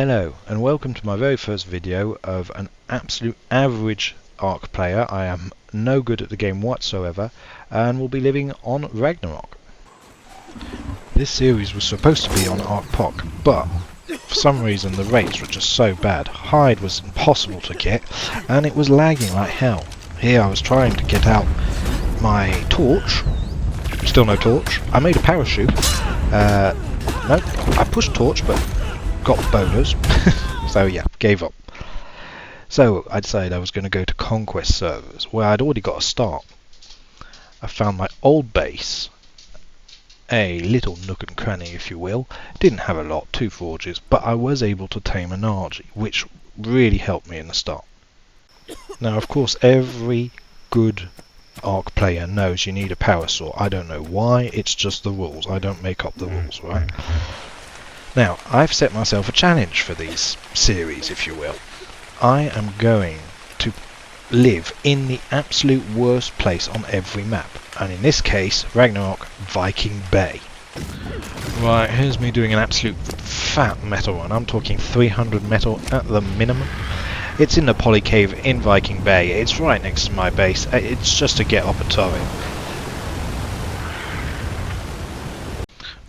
Hello and welcome to my very first video of an absolute average ARK player. I am no good at the game whatsoever and will be living on Ragnarok. This series was supposed to be on ARK PvP, but for some reason the rates were just so bad. Hide was impossible to get and it was lagging like hell. Here I was trying to get out my torch, still no torch. I made a parachute, no, I pushed torch but got boners, so yeah, gave up. So I decided I was going to go to conquest servers, where I'd already got a start. I found my old base, a little nook and cranny if you will. Didn't have a lot, 2 forges, but I was able to tame an ARG, which really helped me in the start. Now of course every good ARK player knows you need a power saw. I don't know why, it's just the rules. I don't make up the rules, right? Now, I've set myself a challenge for these series, if you will. I am going to live in the absolute worst place on every map, and in this case, Ragnarok, Viking Bay. Right, here's me doing an absolute fat metal run. I'm talking 300 metal at the minimum. It's in the poly cave in Viking Bay. It's right next to my base. It's just to get up a turret.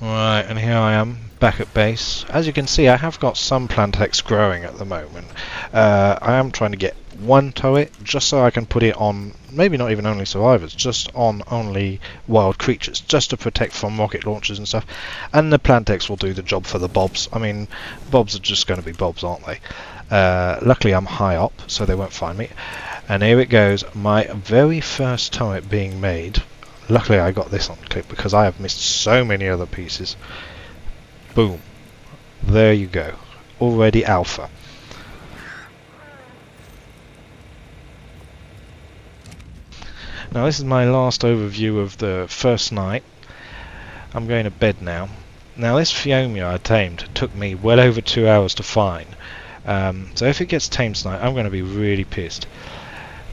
Right, and here I am, back at base. As you can see, I have got some plantex growing at the moment. I am trying to get 1 turret, just so I can put it on, maybe not even only survivors, just on only wild creatures, just to protect from rocket launchers and stuff. And the plantex will do the job for the bobs. I mean, bobs are just going to be bobs, aren't they? Luckily I'm high up, so they won't find me. And here it goes, my very first turret being made. Luckily I got this on clip because I have missed so many other pieces. Boom. There you go. Already alpha. Now this is my last overview of the first night. I'm going to bed now. Now this Fiomia I tamed took me well over 2 hours to find. So if it gets tamed tonight, I'm going to be really pissed.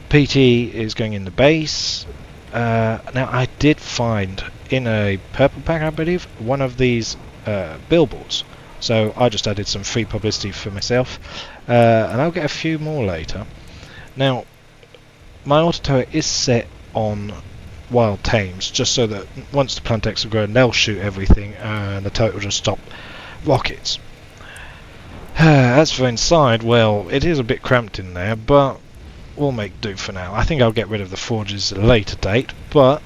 PT is going in the base. Now I did find in a purple pack, I believe, one of these billboards, so I just added some free publicity for myself, and I'll get a few more later. Now my auto turret is set on wild tames, just so that once the plantex are grown they'll shoot everything and the turret will just stop rockets. As for inside, well, it is a bit cramped in there, but we'll make do for now. I think I'll get rid of the forges at a later date, but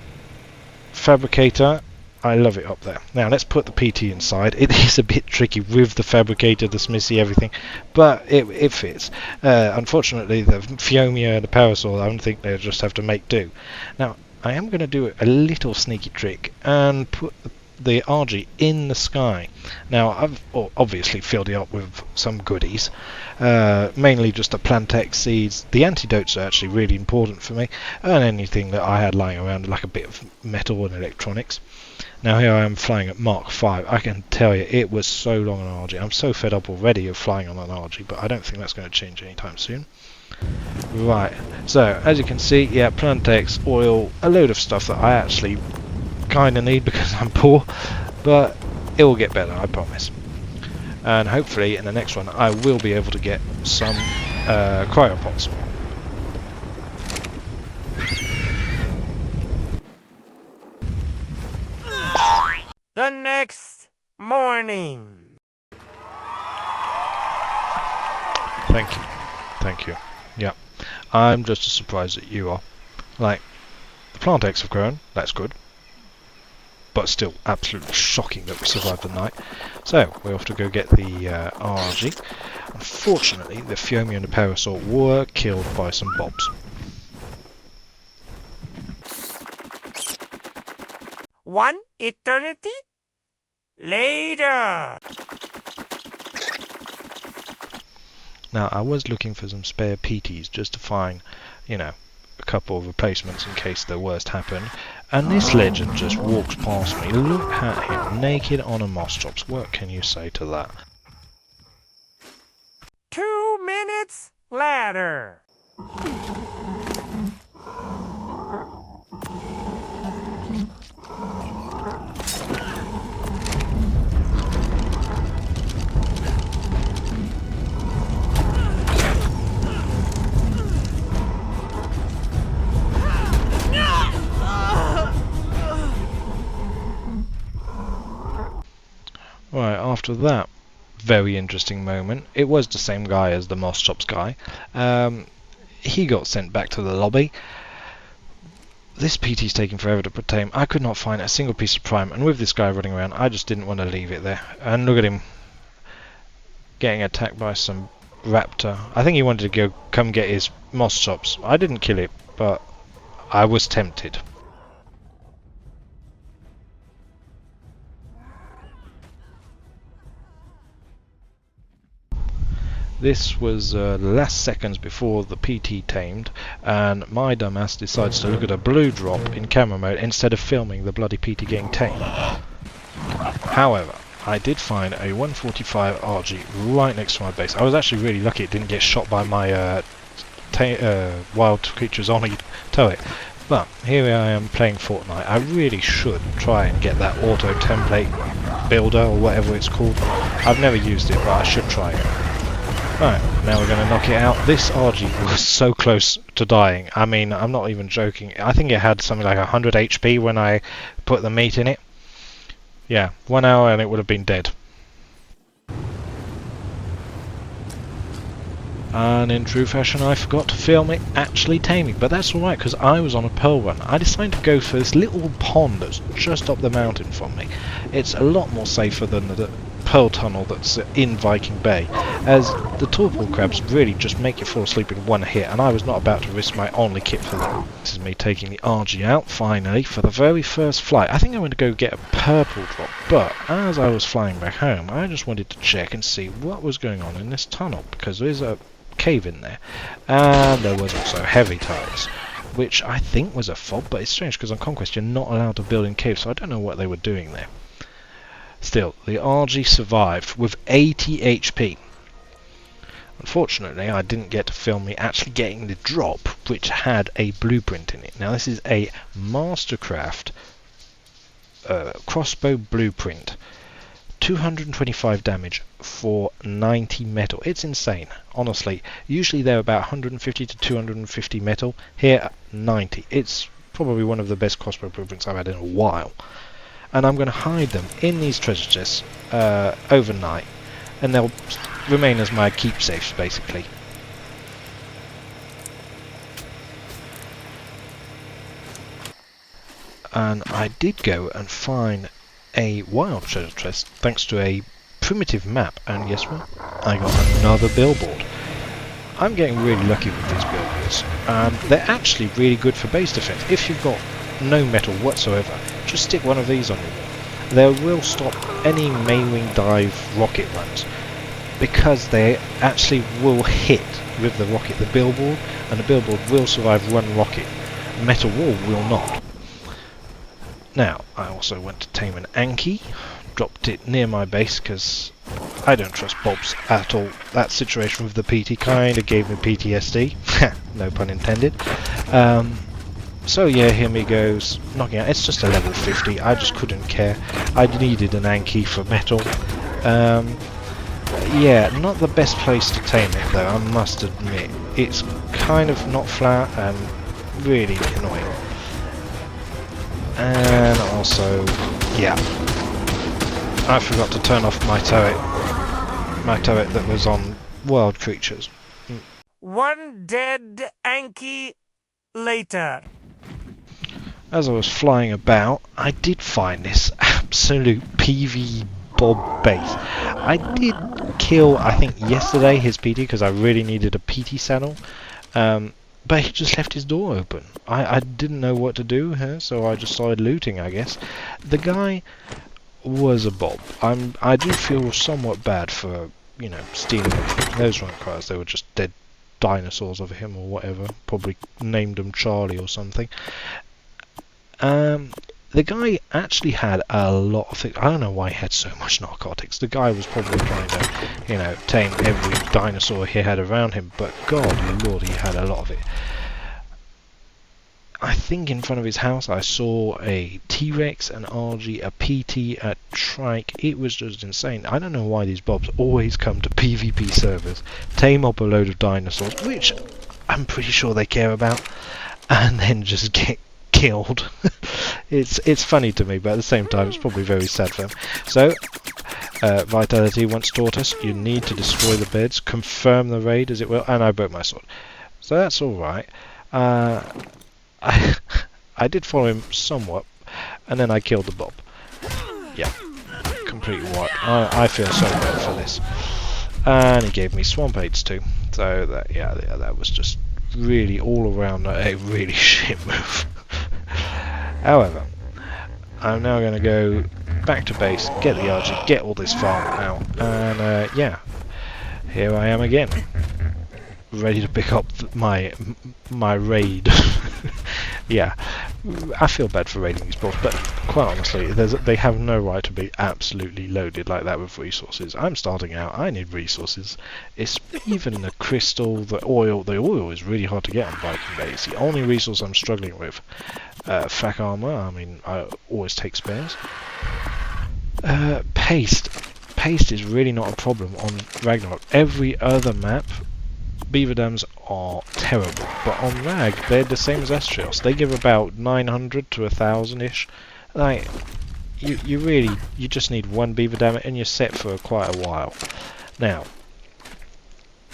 fabricator, I love it up there. Now let's put the PT inside. It is a bit tricky with the fabricator, the smithy, everything, but it fits. Unfortunately the Fiomia and the power saw, I don't think they'll just have to make do. Now I am going to do a little sneaky trick and put the RG in the sky. Now I've obviously filled it up with some goodies, mainly just the plantex seeds. The antidotes are actually really important for me, and anything that I had lying around like a bit of metal and electronics. Now here I am flying at Mark 5. I can tell you it was so long on RG. I'm so fed up already of flying on an RG, but I don't think that's going to change anytime soon. Right, so as you can see, yeah, plantex, oil, a load of stuff that I actually kind of need because I'm poor, but it will get better, I promise. And hopefully in the next one I will be able to get some cryopods. The next morning. Thank you. Yeah, I'm just as surprised that you are. Like, the plantex have grown, that's good. But still absolutely shocking that we survived the night. So we're off to go get the RG. Unfortunately the Fiomia and the Parasol were killed by some bobs. One eternity later. Now I was looking for some spare PTs just to find, you know, a couple of replacements in case the worst happened, and this legend just walks past me. Look at him, naked on a moss chops. What can you say to that? 2 minutes later. after that very interesting moment, it was the same guy as the Moss Chops guy. He got sent back to the lobby. This PT's taking forever to tame. I could not find a single piece of prime, and with this guy running around, I just didn't want to leave it there. And look at him getting attacked by some raptor. I think he wanted to come get his Moss Chops. I didn't kill it, but I was tempted. This was the last seconds before the PT tamed, and my dumbass decides to look at a blue drop in camera mode instead of filming the bloody PT getting tamed. However, I did find a 145 RG right next to my base. I was actually really lucky it didn't get shot by my wild creatures on a turret. But here I am playing Fortnite. I really should try and get that auto template builder or whatever it's called. I've never used it, but I should try it. Right, now we're going to knock it out. This RG was so close to dying. I mean, I'm not even joking. I think it had something like 100 HP when I put the meat in it. Yeah, 1 hour and it would have been dead. And in true fashion, I forgot to film it actually taming, but that's alright because I was on a pearl run. I decided to go for this little pond that's just up the mountain from me. It's a lot more safer than the pearl tunnel that's in Viking Bay, as the torpor crabs really just make you fall asleep in one hit, and I was not about to risk my only kit for that. This is me taking the RG out, finally, for the very first flight. I think I went to go get a purple drop, but as I was flying back home, I just wanted to check and see what was going on in this tunnel, because there's a cave in there, and there was also heavy tiles, which I think was a fob, but it's strange because on Conquest you're not allowed to build in caves, so I don't know what they were doing there. Still, the RG survived with 80 HP. Unfortunately, I didn't get to film me actually getting the drop, which had a blueprint in it. Now this is a Mastercraft crossbow blueprint. 225 damage for 90 metal. It's insane, honestly. Usually they're about 150 to 250 metal. Here, 90. It's probably one of the best crossbow blueprints I've had in a while. And I'm going to hide them in these treasure chests overnight, and they'll remain as my keepsakes, basically. And I did go and find a wild treasure chest thanks to a primitive map, and guess what? I got another billboard. I'm getting really lucky with these billboards. They're actually really good for base defense. If you've got no metal whatsoever, just stick one of these on your wall. They will stop any main wing dive rocket runs, because they actually will hit with the rocket the billboard, and the billboard will survive one rocket. Metal wall will not. Now, I also went to tame an Anki, dropped it near my base because I don't trust bobs at all. That situation with the PT kind of gave me PTSD, no pun intended. So yeah, here me goes, knocking out. It's just a level 50, I just couldn't care. I needed an Anki for metal. Yeah, not the best place to tame it though, I must admit. It's kind of not flat and really annoying. And also, yeah, I forgot to turn off my turret that was on wild creatures. One dead Anki later. As I was flying about, I did find this absolute PV Bob base. I did kill, I think yesterday, his PT because I really needed a PT saddle. But he just left his door open. I didn't know what to do here, so I just started looting, I guess. The guy was a bob. I do feel somewhat bad for, you know, stealing those rank cars. They were just dead dinosaurs of him or whatever. Probably named them Charlie or something. The guy actually had a lot of things. I don't know why he had so much narcotics. The guy was probably trying to, you know, tame every dinosaur he had around him, but God Lord, he had a lot of it. I think in front of his house I saw a T-Rex, an RG, a PT, a Trike. It was just insane. I don't know why these bobs always come to PvP servers, tame up a load of dinosaurs, which I'm pretty sure they care about, and then just get killed. It's funny to me, but at the same time it's probably very sad for them. So Vitality once taught us, you need to destroy the beds, confirm the raid as it will, and I broke my sword. So that's alright. I, I did follow him somewhat, and then I killed the Bob. Yeah, completely wiped. I feel so bad for this. And he gave me swamp aids too. So that was just really all around a really shit move. However, I'm now going to go back to base, get the archer, get all this farm out, and yeah, here I am again, ready to pick up my raid. Yeah, I feel bad for raiding these bots, but quite honestly, they have no right to be absolutely loaded like that with resources. I'm starting out, I need resources. It's even the crystal, the oil. The oil is really hard to get on Viking Bay. It's the only resource I'm struggling with. Flak armor, I mean, I always take spares. Paste is really not a problem on Ragnarok. Every other map, beaver dams are terrible, but on Rag they're the same as Astrios. They give about 900 to 1,000-ish. Like, you just need one beaver dam and you're set for quite a while. Now,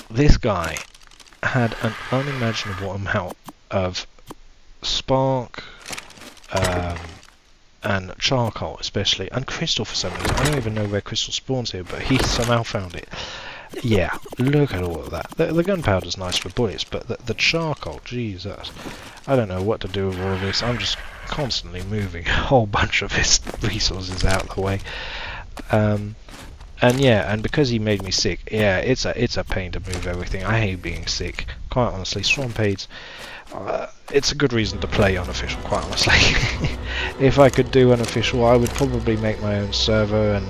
this guy had an unimaginable amount of spark, and charcoal especially, and crystal for some reason. I don't even know where crystal spawns here, but he somehow found it. Yeah, look at all of that. The gunpowder's nice for bullets, but the charcoal, Jesus. I don't know what to do with all of this. I'm just constantly moving a whole bunch of his resources out of the way. And yeah, and because he made me sick, yeah, it's a pain to move everything. I hate being sick, quite honestly. Swamp aids, it's a good reason to play unofficial, quite honestly. If I could do unofficial, I would probably make my own server, and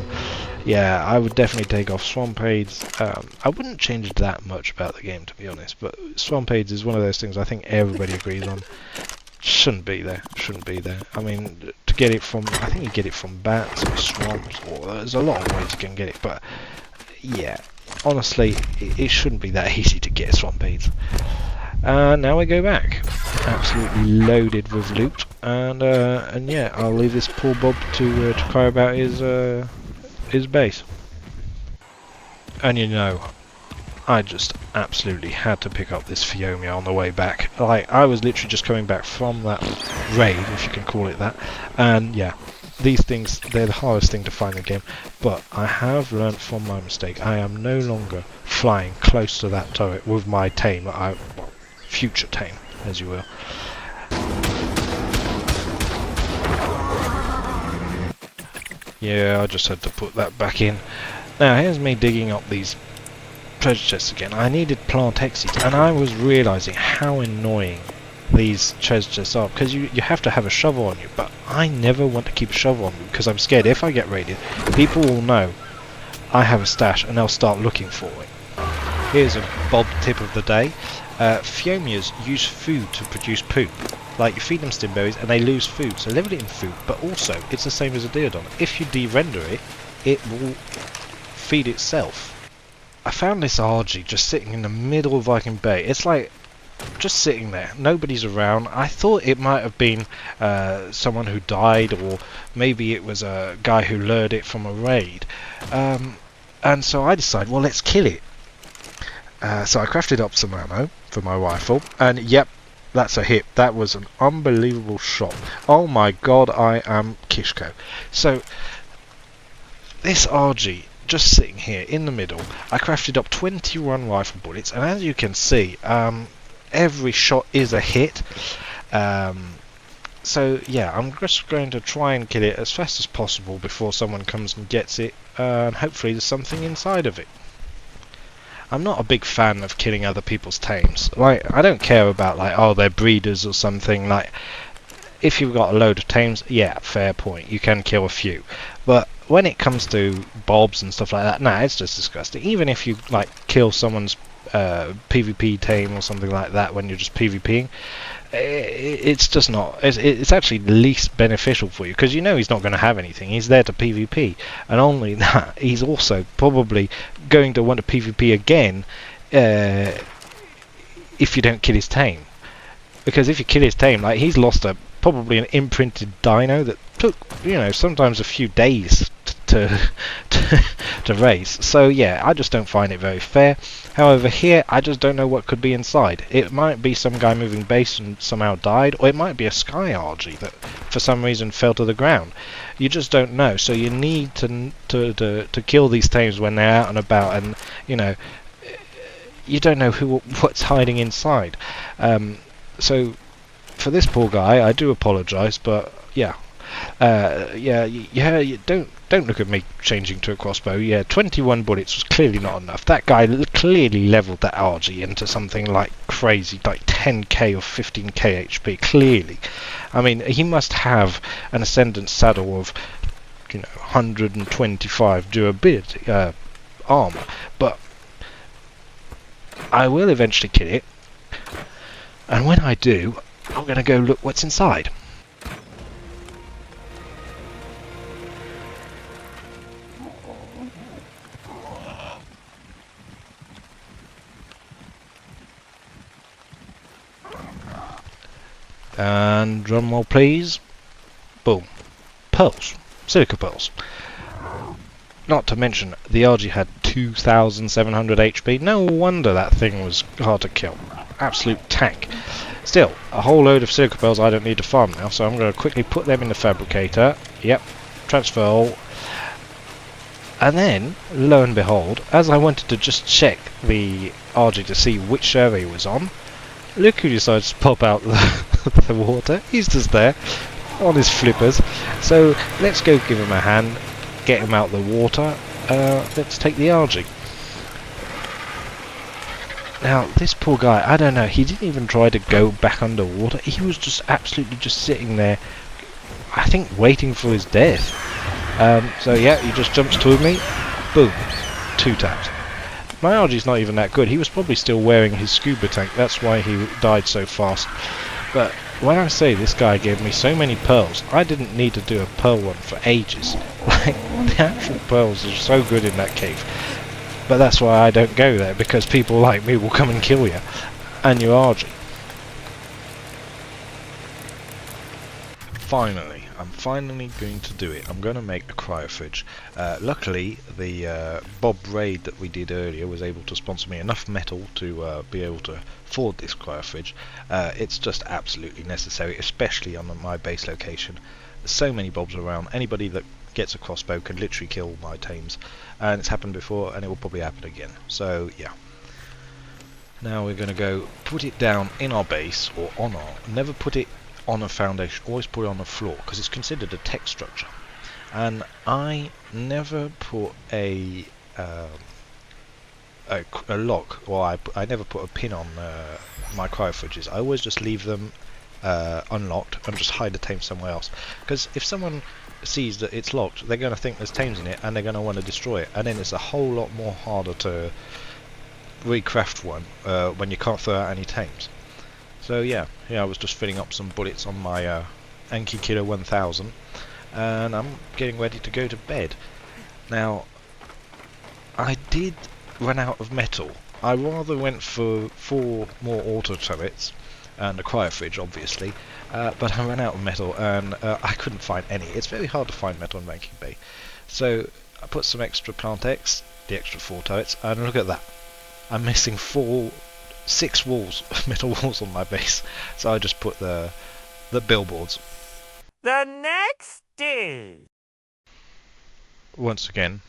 yeah, I would definitely take off swamp aids. I wouldn't change that much about the game, to be honest, but swamp aids is one of those things I think everybody agrees on. Shouldn't be there. I mean, to get it from, I think you get it from bats or swamps, or there's a lot of ways you can get it, but yeah, honestly, it shouldn't be that easy to get swamp aids. Now we go back, absolutely loaded with loot, and yeah, I'll leave this poor Bob to cry about his base. And you know, I just absolutely had to pick up this Fiomia on the way back. Like, I was literally just coming back from that raid, if you can call it that, and yeah, these things, they're the hardest thing to find in the game, but I have learnt from my mistake. I am no longer flying close to that turret with my tame, well, future tame, as you will. Yeah, I just had to put that back in. Now, here's me digging up these treasure chests again. I needed plant exits, and I was realising how annoying these treasure chests are, because you have to have a shovel on you, but I never want to keep a shovel on me, because I'm scared if I get raided, people will know I have a stash, and they'll start looking for it. Here's a Bob tip of the day. Fiomias use food to produce poop. Like, you feed them stimberries and they lose food, so level it in food, but also it's the same as a Deodon. If you de-render it, it will feed itself. I found this RG just sitting in the middle of Viking Bay. It's like, just sitting there, nobody's around. I thought it might have been someone who died, or maybe it was a guy who lured it from a raid. And so I decided, well, let's kill it. So I crafted up some ammo for my rifle, and yep, that's a hit. That was an unbelievable shot. Oh my god, I am Kishko. So, this RG, just sitting here in the middle, I crafted up 21 rifle bullets, and as you can see, every shot is a hit. So yeah, I'm just going to try and kill it as fast as possible before someone comes and gets it, and hopefully there's something inside of it. I'm not a big fan of killing other people's tames. Like, I don't care about, like, oh, they're breeders or something. Like, if you've got a load of tames, yeah, fair point, you can kill a few. But when it comes to bobs and stuff like that, nah, it's just disgusting. Even if you, like, kill someone's PvP tame or something like that when you're just PvPing, it's just not, it's actually the least beneficial for you, because you know he's not going to have anything. He's there to PvP, and only that, he's also probably going to want to PvP again if you don't kill his tame. Because if you kill his tame, like, he's lost probably an imprinted dino that took, you know, sometimes a few days to race. So yeah, I just don't find it very fair. However, here I just don't know what could be inside. It might be some guy moving base and somehow died, or it might be a sky RG that for some reason fell to the ground. You just don't know. So you need to kill these tames when they're out and about, and you know, you don't know what's hiding inside. So for this poor guy, I do apologise, but yeah. You don't look at me changing to a crossbow. Yeah, 21 bullets was clearly not enough. That guy clearly levelled that RG into something like crazy, like 10k or 15k HP. Clearly, I mean, he must have an Ascendant saddle of, 125 durability armor. But I will eventually kill it, and when I do, I'm gonna go look what's inside. And drum roll please. Boom. Pearls. Silica pearls. Not to mention, the RG had 2,700 HP. No wonder that thing was hard to kill. Absolute tank. Still, a whole load of silica pearls I don't need to farm now, so I'm going to quickly put them in the fabricator. Yep. Transfer all. And then, lo and behold, as I wanted to just check the RG to see which server he was on, look who decides to pop out the water. He's just there on his flippers. So let's go give him a hand, get him out the water. Let's take the RG. Now this poor guy, I don't know, he didn't even try to go back underwater. He was just absolutely just sitting there, I think waiting for his death. So yeah, he just jumps toward me. Boom. 2 taps. My RG's not even that good. He was probably still wearing his scuba tank. That's why he died so fast. But when I say this guy gave me so many pearls, I didn't need to do a pearl one for ages. Like, the actual pearls are so good in that cave. But that's why I don't go there, because people like me will come and kill you. And your RG. Finally, I'm finally going to do it. I'm going to make a cryofridge. Luckily, the Bob raid that we did earlier was able to sponsor me enough metal to be able to afford this cryofridge. It's just absolutely necessary, especially on my base location. There's so many Bobs around. Anybody that gets a crossbow can literally kill my tames. And it's happened before, and it will probably happen again. So, yeah. Now we're going to go put it down in our base, or on our... Never put it on a foundation, always put it on the floor, because it's considered a tech structure. And I never put a lock, or I never put a pin on my cryofridges. I always just leave them unlocked and just hide the tame somewhere else. Because if someone sees that it's locked, they're going to think there's tames in it, and they're going to want to destroy it, and then it's a whole lot more harder to recraft one when you can't throw out any tames. So yeah, I was just filling up some bullets on my Anki Killer 1000, and I'm getting ready to go to bed. Now, I did run out of metal. I rather went for 4 more auto turrets and a cryofridge, obviously, but I ran out of metal, and I couldn't find any. It's very hard to find metal in Viking Bay. So I put some extra plant X, the extra 4 turrets, and look at that. I'm missing 6 walls, metal walls on my base, so I just put the billboards. The next day. Once again,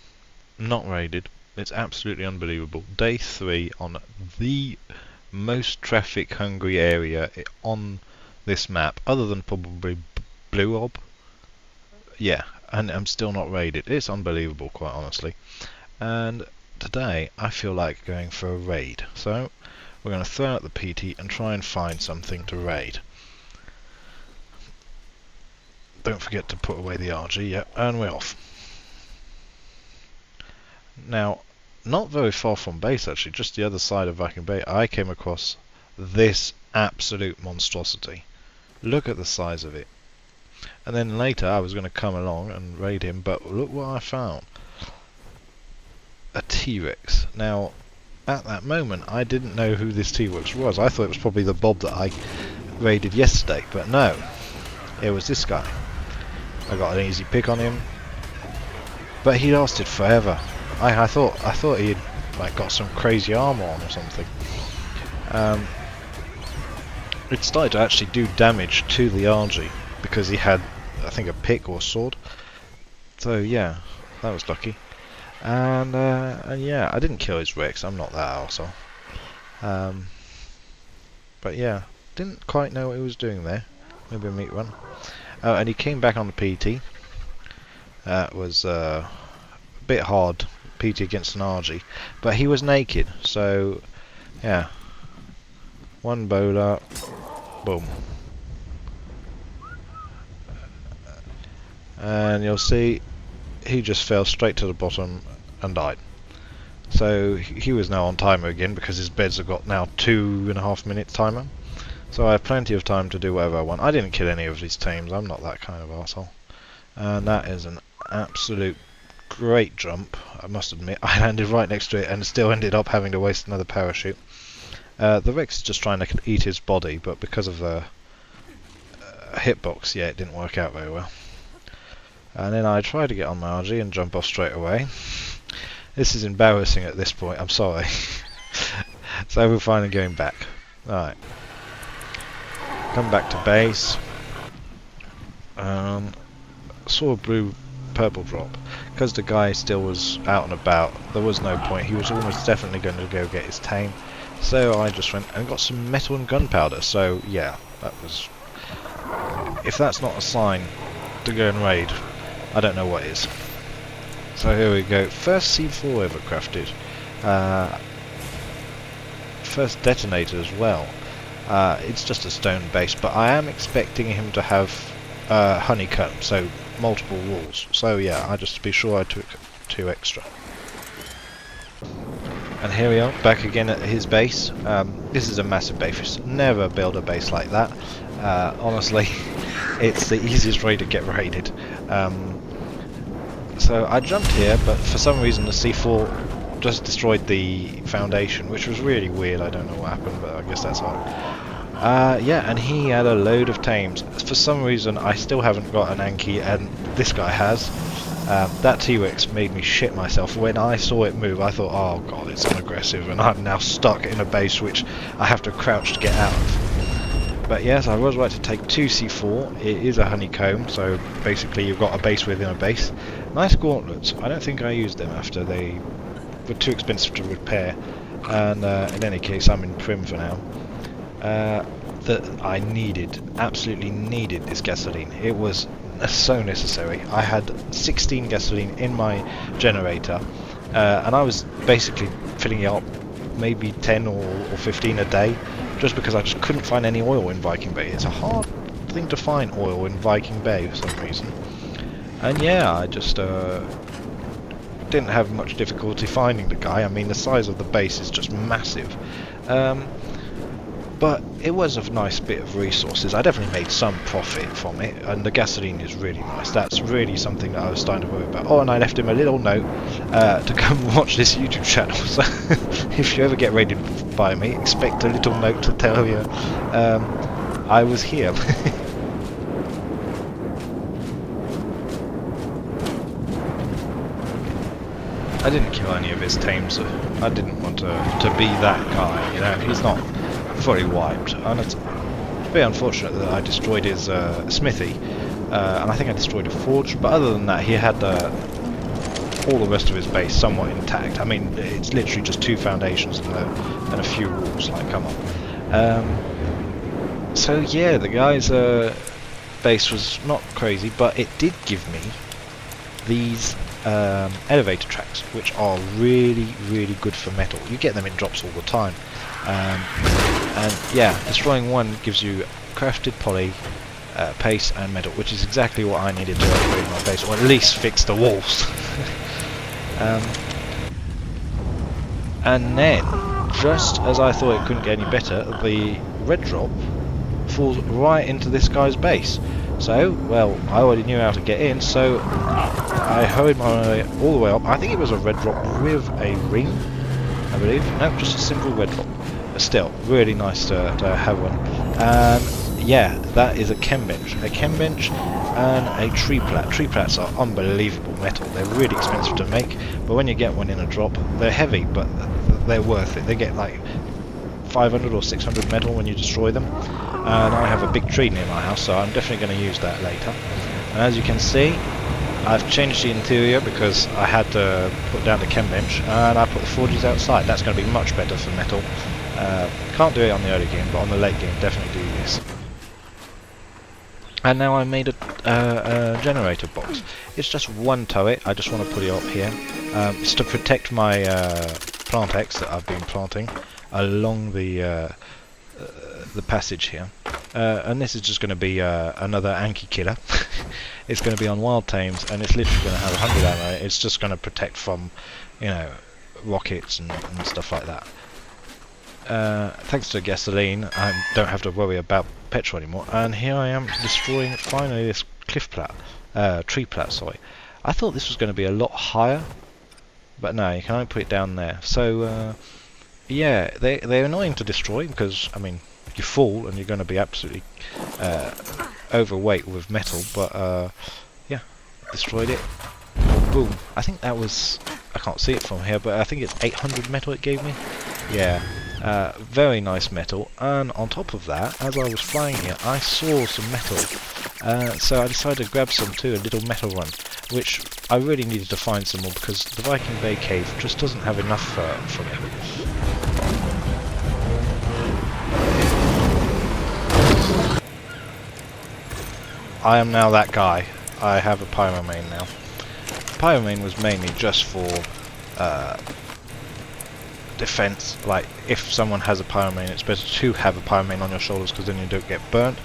not raided. It's absolutely unbelievable. Day 3 on the most traffic hungry area on this map, other than probably Blue Ob. Yeah, and I'm still not raided. It's unbelievable, quite honestly. And today I feel like going for a raid, so we're going to throw out the PT and try and find something to raid. Don't forget to put away the RG, yeah, and we're off. Now, not very far from base actually, just the other side of Viking Bay, I came across this absolute monstrosity. Look at the size of it. And then later I was going to come along and raid him, but look what I found. A T-Rex. Now, at that moment I didn't know who this T-Rex was. I thought it was probably the Bob that I raided yesterday, but no, it was this guy. I got an easy pick on him. but he lasted forever. I thought he'd like got some crazy armor on or something. It started to actually do damage to the RG because he had, I think, a pick or a sword. So yeah, that was lucky. And yeah, I didn't kill his Rex. I'm not that arsehole. But yeah, didn't quite know what he was doing there. Maybe a meat run. Oh, and he came back on the PT. That was a bit hard, PT against an RG, but he was naked, so yeah. One bowler, boom. And you'll see he just fell straight to the bottom and died. So he was now on timer again because his beds have got now 2.5 minutes timer. So I have plenty of time to do whatever I want. I didn't kill any of these teams, I'm not that kind of arsehole. And that is an absolute great jump, I must admit. I landed right next to it and still ended up having to waste another parachute. The Rex is just trying to eat his body, but because of the hitbox, yeah, it didn't work out very well. And then I tried to get on my RG and jump off straight away. This is embarrassing at this point, I'm sorry. So we're finally going back. Alright. Come back to base. Saw a blue purple drop. Because the guy still was out and about, there was no point. He was almost definitely going to go get his tame. So I just went and got some metal and gunpowder. So yeah, that was... If that's not a sign to go and raid, I don't know what is. So here we go. First C4 ever crafted. First detonator as well. It's just a stone base, but I am expecting him to have honeycomb, so multiple walls. So yeah, I just to be sure I took 2 extra. And here we are, back again at his base. This is a massive base. Never build a base like that. Honestly, it's the easiest way to get raided. So I jumped here, but for some reason the C4 just destroyed the foundation, which was really weird. I don't know what happened, but I guess that's all. Yeah, and he had a load of tames. For some reason, I still haven't got an Anki, and this guy has. That T-Rex made me shit myself. When I saw it move, I thought, oh god, it's unaggressive, and I'm now stuck in a base which I have to crouch to get out of. But yes, I was right to take 2 C4. It is a honeycomb, so basically you've got a base within a base. Nice gauntlets. I don't think I used them after they were too expensive to repair. And in any case, I'm in prim for now. That I absolutely needed this gasoline. It was so necessary. I had 16 gasoline in my generator, and I was basically filling it up maybe 10 or 15 a day, just because I just couldn't find any oil in Viking Bay. It's a hard thing to find oil in Viking Bay for some reason. And yeah, I just didn't have much difficulty finding the guy. I mean, the size of the base is just massive. But it was a nice bit of resources. I definitely made some profit from it, and the gasoline is really nice. That's really something that I was starting to worry about. Oh, and I left him a little note to come watch this YouTube channel. So if you ever get raided by me, expect a little note to tell you I was here. I didn't kill any of his tames. I didn't want to be that guy, you know. He's not fully wiped, and it's a bit unfortunate that I destroyed his smithy, and I think I destroyed a forge, but other than that he had all the rest of his base somewhat intact. I mean, it's literally just 2 foundations and a few walls, like, come on. So yeah, the guy's base was not crazy, but it did give me these elevator tracks, which are really, really good for metal. You get them in drops all the time. And yeah, destroying one gives you crafted poly, pace and metal, which is exactly what I needed to upgrade my base, or at least fix the walls. And then, just as I thought it couldn't get any better, the red drop falls right into this guy's base. So, well, I already knew how to get in, so I hurried my way all the way up. I think it was a red drop with a ring, I believe. No, just a simple red drop. But still, really nice to have one. And yeah, that is a chem bench. A chem bench and a tree plat. Tree plats are unbelievable metal. They're really expensive to make, but when you get one in a drop, they're heavy, but they're worth it. They get like 500 or 600 metal when you destroy them. And I have a big tree near my house, so I'm definitely going to use that later. And as you can see, I've changed the interior because I had to put down the chem bench, and I put the forges outside. That's going to be much better for metal. Can't do it on the early game, but on the late game definitely do this. And now I made a generator box. It's just one turret. I just want to put it up here. It's to protect my plant X that I've been planting along the passage here. And this is just going to be another Anki killer. It's going to be on wild tames, and it's literally going to have 100 ammo. It's just going to protect from, you know, rockets and stuff like that. Thanks to gasoline, I don't have to worry about petrol anymore. And here I am destroying finally this tree plat. Sorry, I thought this was going to be a lot higher, but no, you can only put it down there. So yeah, they're annoying to destroy because, I mean, you fall and you're going to be absolutely overweight with metal. But yeah, destroyed it. Boom. I think that was, I can't see it from here, but I think it's 800 metal it gave me. Yeah. Very nice metal, and on top of that, as I was flying here, I saw some metal, so I decided to grab some too, a little metal one, which I really needed to find some more because the Viking Bay cave just doesn't have enough for me. I am now that guy. I have a pyromane now. Pyromane was mainly just for defense. Like, if someone has a pyromane, it's better to have a pyromane on your shoulders because then you don't get burnt.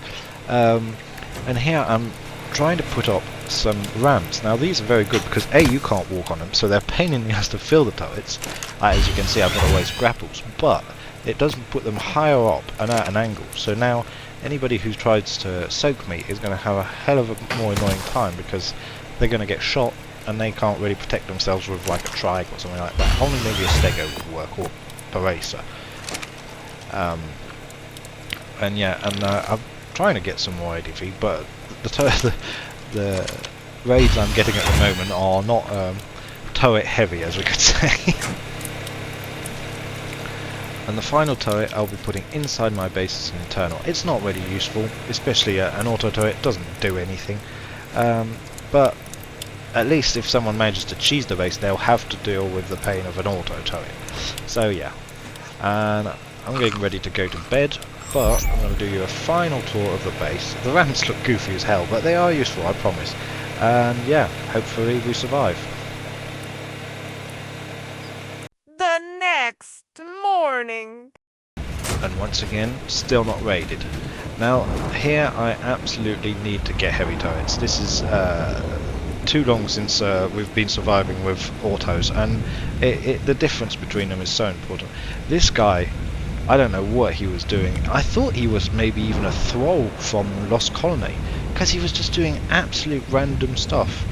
And here I'm trying to put up some ramps. Now these are very good because A, you can't walk on them, so they're a pain in the ass to fill the turrets. As you can see, I've got to waste grapples, but it doesn't put them higher up and at an angle. So now anybody who tries to soak me is going to have a hell of a more annoying time because they're going to get shot and they can't really protect themselves with like a trike or something like that. Only maybe a stego would work, or paracer. And yeah, and I'm trying to get some more ADV, but the raids I'm getting at the moment are not turret heavy, as we could say. And the final turret I'll be putting inside my base is an internal. It's not really useful, especially an auto turret. It doesn't do anything, but at least if someone manages to cheese the base, they'll have to deal with the pain of an auto turret. So yeah, and I'm getting ready to go to bed, but I'm going to do you a final tour of the base. The ramps look goofy as hell, but they are useful, I promise. And yeah, hopefully we survive. The next morning. And once again, still not raided. Now, here I absolutely need to get heavy turrets. This is too long since we've been surviving with autos, and the difference between them is so important. This guy, I don't know what he was doing. I thought he was maybe even a thrall from Lost Colony, because he was just doing absolute random stuff.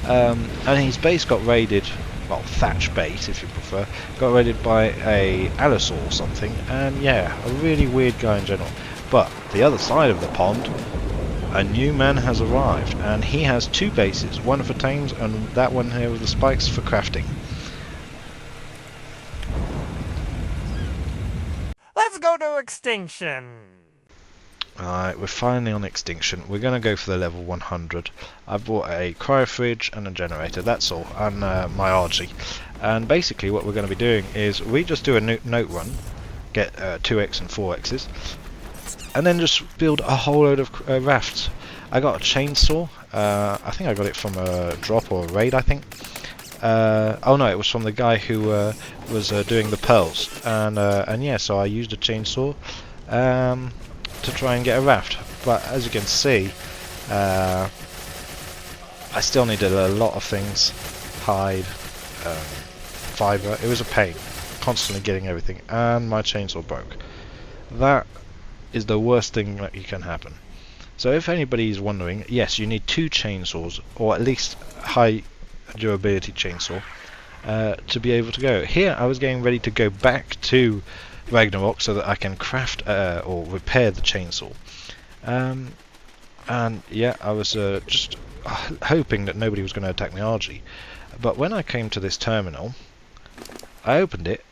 And his base got raided, well, thatch base if you prefer, got raided by a allosaur or something, and yeah, a really weird guy in general. But the other side of the pond, a new man has arrived, and he has two bases, one for tames and that one here with the spikes for crafting. Let's go to extinction. Alright, we're finally on extinction. We're going to go for the level 100. I bought a cryo fridge and a generator, that's all, and my RG. And basically what we're going to be doing is we just do a note run, get 2x and 4x's, and then just build a whole load of rafts. I got a chainsaw. I think I got it from a drop or a raid, I think. Oh no, it was from the guy who was doing the pearls. And yeah, so I used a chainsaw to try and get a raft. But as you can see, I still needed a lot of things. Hide, fibre. It was a pain, constantly getting everything. And my chainsaw broke. That is the worst thing that can happen. So if anybody is wondering, yes, you need 2 chainsaws, or at least high durability chainsaw, to be able to go. Here I was getting ready to go back to Ragnarok so that I can craft or repair the chainsaw. And yeah, I was just hoping that nobody was going to attack me RG. But when I came to this terminal, I opened it,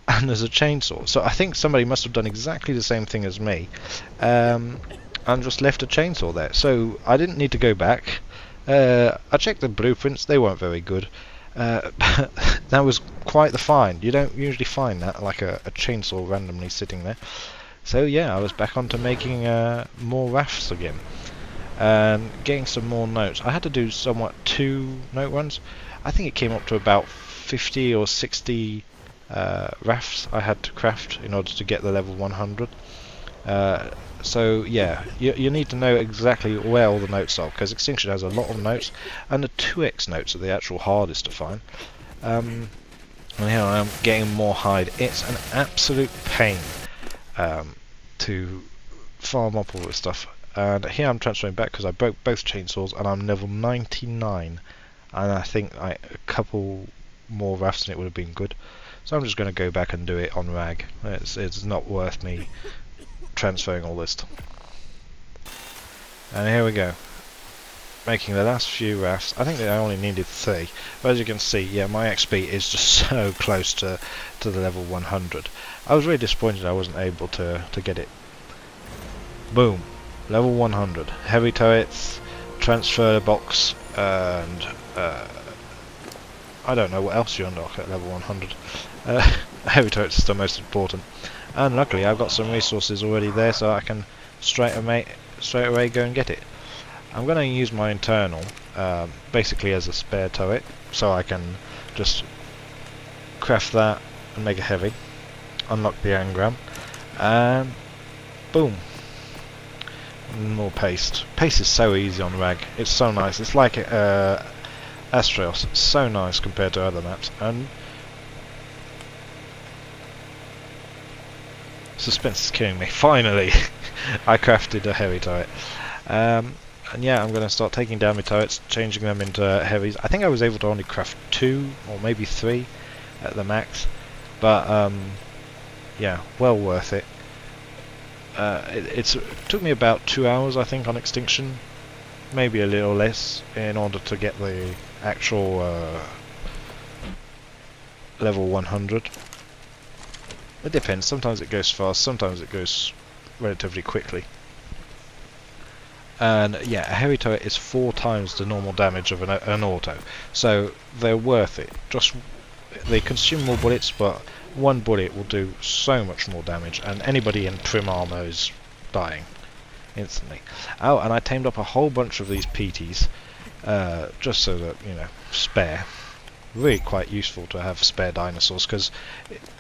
and there's a chainsaw. So I think somebody must have done exactly the same thing as me, and just left a chainsaw there. So I didn't need to go back. I checked the blueprints; they weren't very good. That was quite the find. You don't usually find that, like a chainsaw randomly sitting there. So yeah, I was back onto making more rafts again, and getting some more notes. I had to do somewhat 2 note runs. I think it came up to about 50 or 60 rafts I had to craft in order to get the level 100. So yeah, you need to know exactly where all the notes are, because Extinction has a lot of notes, and the 2x notes are the actual hardest to find. And here I am getting more hide. It's an absolute pain to farm up all this stuff. And here I'm transferring back because I broke both chainsaws, and I'm level 99, and I think a couple more rafts and it would have been good. So I'm just going to go back and do it on rag. It's not worth me transferring all this. And here we go, making the last few rafts. I think I only needed 3, but as you can see, yeah, my XP is just so close to the level 100. I was really disappointed I wasn't able to get it. Boom, level 100. Heavy turrets, transfer box, and I don't know what else you unlock at level 100. Heavy turrets is the most important. And luckily I've got some resources already there, so I can straight away go and get it. I'm going to use my internal basically as a spare turret, so I can just craft that and make it heavy, unlock the engram, and boom, more paste. Paste is so easy on rag, it's so nice. It's like Astraeos, it's so nice compared to other maps. And suspense is killing me. Finally I crafted a heavy turret. And yeah, I'm going to start taking down my turrets, changing them into heavies. I think I was able to only craft 2 or maybe 3 at the max, but yeah, well worth it. It took me about 2 hours, I think, on Extinction, maybe a little less, in order to get the actual level 100. It depends, sometimes it goes fast, sometimes it goes relatively quickly. And yeah, a heavy turret is 4 times the normal damage of an auto, so they're worth it. Just they consume more bullets, but 1 bullet will do so much more damage, and anybody in prim armor is dying instantly. Oh, and I tamed up a whole bunch of these PTs, just so that, you know, spare. Really quite useful to have spare dinosaurs, because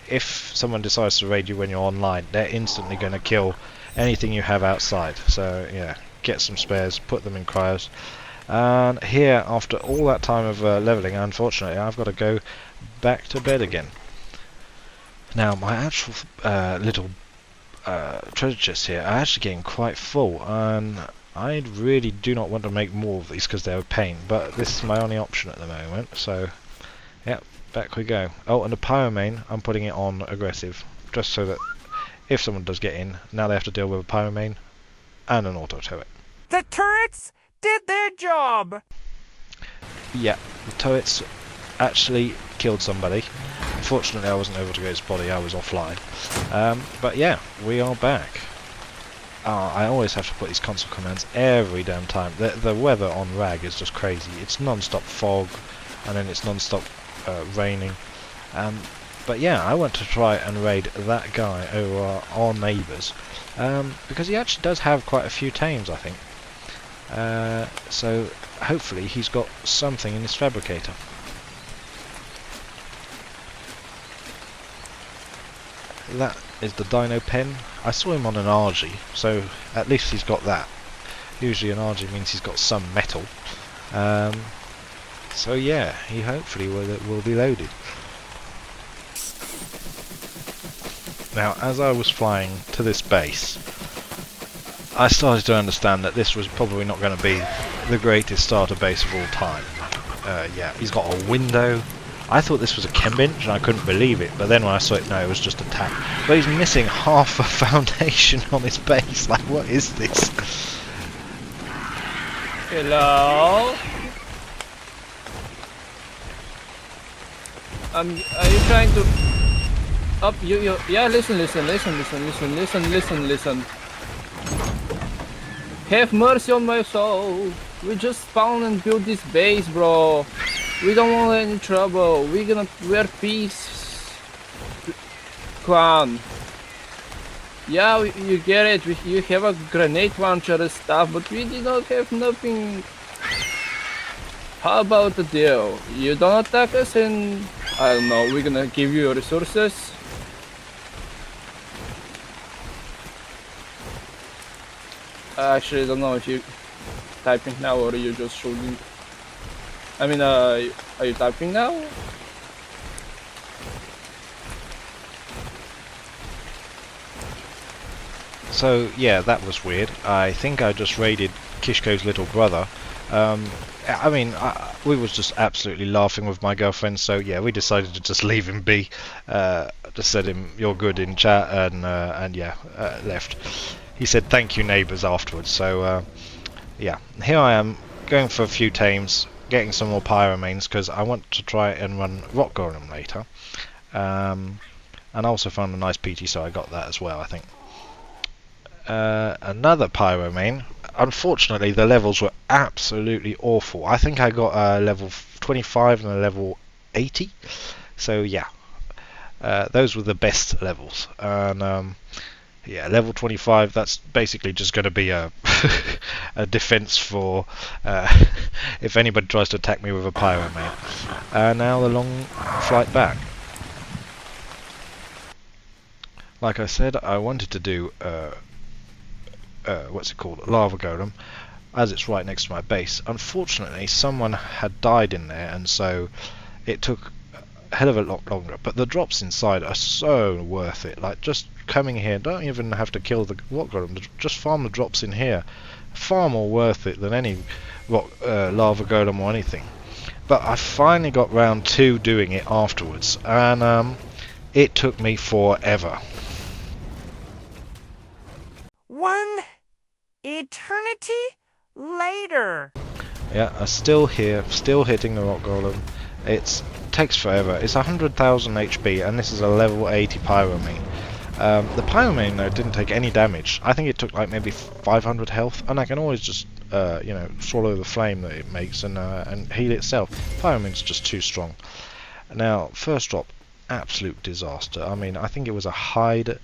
if someone decides to raid you when you're online, they're instantly going to kill anything you have outside. So yeah, get some spares, put them in cryos. And here, after all that time of leveling, unfortunately I've got to go back to bed again. Now my actual little treasure chests here are actually getting quite full, and I really do not want to make more of these because they're a pain, but this is my only option at the moment. So yeah, back we go. Oh, and the pyromane, I'm putting it on aggressive, just so that if someone does get in, now they have to deal with a pyromane and an auto turret. The turrets did their job. Yeah, the turrets actually killed somebody. Unfortunately I wasn't able to get his body, I was offline. But yeah, we are back. I always have to put these console commands every damn time. The weather on rag is just crazy. It's non-stop fog, and then it's non-stop raining. But yeah, I want to try and raid that guy over our neighbours, because he actually does have quite a few tames, I think. So hopefully he's got something in his fabricator. That is the dino pen. I saw him on an RG, so at least he's got that. Usually an RG means he's got some metal. So yeah, he hopefully will be loaded. Now, as I was flying to this base, I started to understand that this was probably not going to be the greatest starter base of all time. Yeah, he's got a window, I thought this was a chem bench and I couldn't believe it, but then when I saw it, no, it was just a tap. But he's missing half a foundation on his base. Like, what is this? Hello? Are you trying to... Up, yeah, listen. Have mercy on my soul. We just spawned and built this base, bro. We don't want any trouble. We're peace. Clan. Yeah, you get it. You have a grenade launcher and stuff, but we did not have nothing. How about the deal? You don't attack us and... I don't know, we're gonna give you resources. I actually don't know if you typing now or you just shooting. I mean, are you typing now? So yeah, that was weird. I think I just raided Kishko's little brother. I mean, we was just absolutely laughing with my girlfriend, so yeah, we decided to just leave him be. Just said him, "You're good" in chat, and yeah, left. He said thank you neighbours afterwards, so yeah, here I am going for a few tames, getting some more pyromanes because I want to try and run rock golem later. And I also found a nice PT, so I got that as well, I think. Another pyromane. Unfortunately, the levels were absolutely awful. I think I got a level 25 and a level 80. So yeah, those were the best levels. And yeah, level 25. That's basically just going to be a a defense for if anybody tries to attack me with a pyromane. Now the long flight back. Like I said, I wanted to do what's it called, lava golem, as it's right next to my base. Unfortunately, someone had died in there, and so it took a hell of a lot longer. But the drops inside are so worth it. Like, just coming here, don't even have to kill the rock golem, just farm the drops in here. Far more worth it than any lava golem or anything. But I finally got round to doing it afterwards, and it took me forever. One eternity later. Yeah, I'm still here, still hitting the rock golem. It takes forever. It's 100,000 HP, and this is a level 80 pyromane. The pyromane though didn't take any damage. I think it took like maybe 500 health, and I can always just you know, swallow the flame that it makes and heal itself. Pyromane's just too strong. Now, first drop, absolute disaster. I mean, I think it was a hide,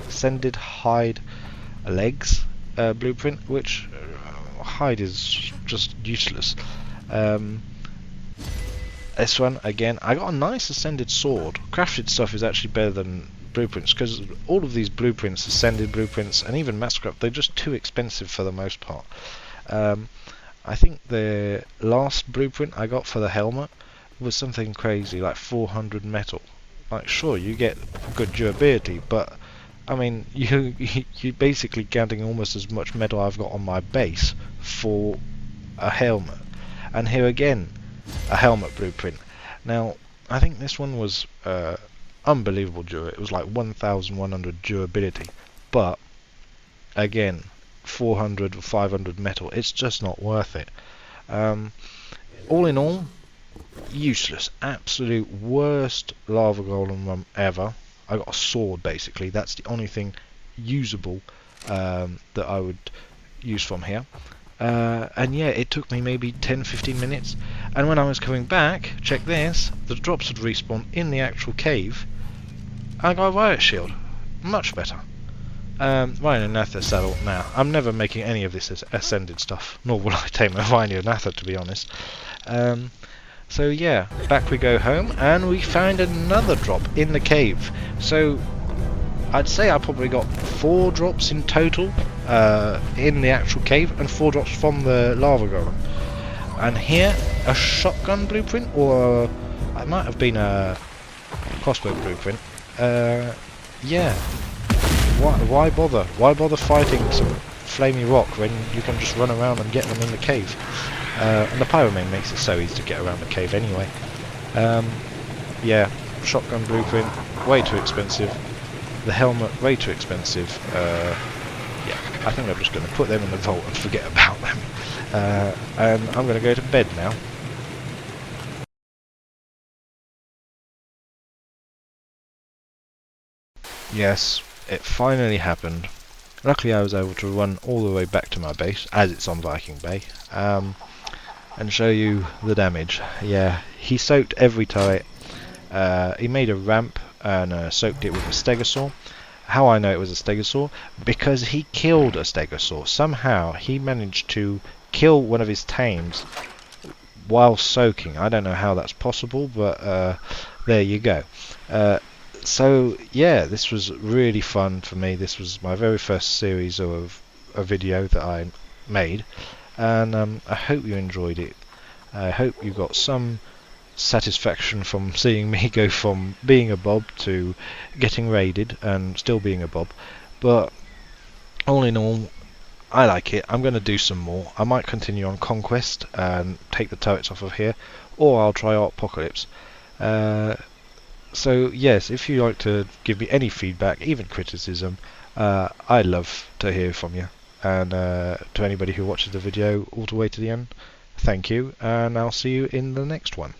sended hide legs blueprint, which hide is just useless. This one again, I got a nice ascended sword. Crafted stuff is actually better than blueprints because all of these blueprints, ascended blueprints, and even massacre, they're just too expensive for the most part. I think the last blueprint I got for the helmet was something crazy like 400 metal. Like, sure, you get good durability, but I mean, you're basically getting almost as much metal I've got on my base for a helmet. And here again, a helmet blueprint. Now, I think this one was unbelievable durability. It was like 1,100 durability. But, again, 400 or 500 metal. It's just not worth it. All in all, useless. Absolute worst lava golem run ever. I got a sword basically. That's the only thing usable that I would use from here. And yeah, it took me maybe 10-15 minutes. And when I was coming back, check this, the drops had respawned in the actual cave. I got a riot shield. Much better. Rhino Natha saddle. Now, I'm never making any of this as ascended stuff. Nor will I tame a Rhino Natha, to be honest. So yeah, back we go home, and we find another drop in the cave. So I'd say I probably got 4 drops in total in the actual cave, and 4 drops from the lava golem. And here, a shotgun blueprint, or it might have been a crossbow blueprint. Yeah, why bother? Why bother fighting some flamey rock when you can just run around and get them in the cave? And the pyromane makes it so easy to get around the cave anyway. Yeah, shotgun blueprint, way too expensive. The helmet, way too expensive. Yeah, I think I'm just going to put them in the vault and forget about them. And I'm going to go to bed now. Yes, it finally happened. Luckily I was able to run all the way back to my base, as it's on Viking Bay, and show you the damage. Yeah, he soaked every turret. He made a ramp and soaked it with a stegosaur. How I know it was a stegosaur? Because he killed a stegosaur. Somehow he managed to kill one of his tames while soaking. I don't know how that's possible, but there you go. So yeah, this was really fun for me. This was my very first series of a video that I made, and I hope you enjoyed it. I hope you got some satisfaction from seeing me go from being a Bob to getting raided and still being a Bob. But all in all, I like it. I'm going to do some more. I might continue on Conquest and take the turrets off of here, or I'll try ARK Apocalypse. So yes, if you like to give me any feedback, even criticism, I'd love to hear from you. And to anybody who watches the video all the way to the end, thank you, and I'll see you in the next one.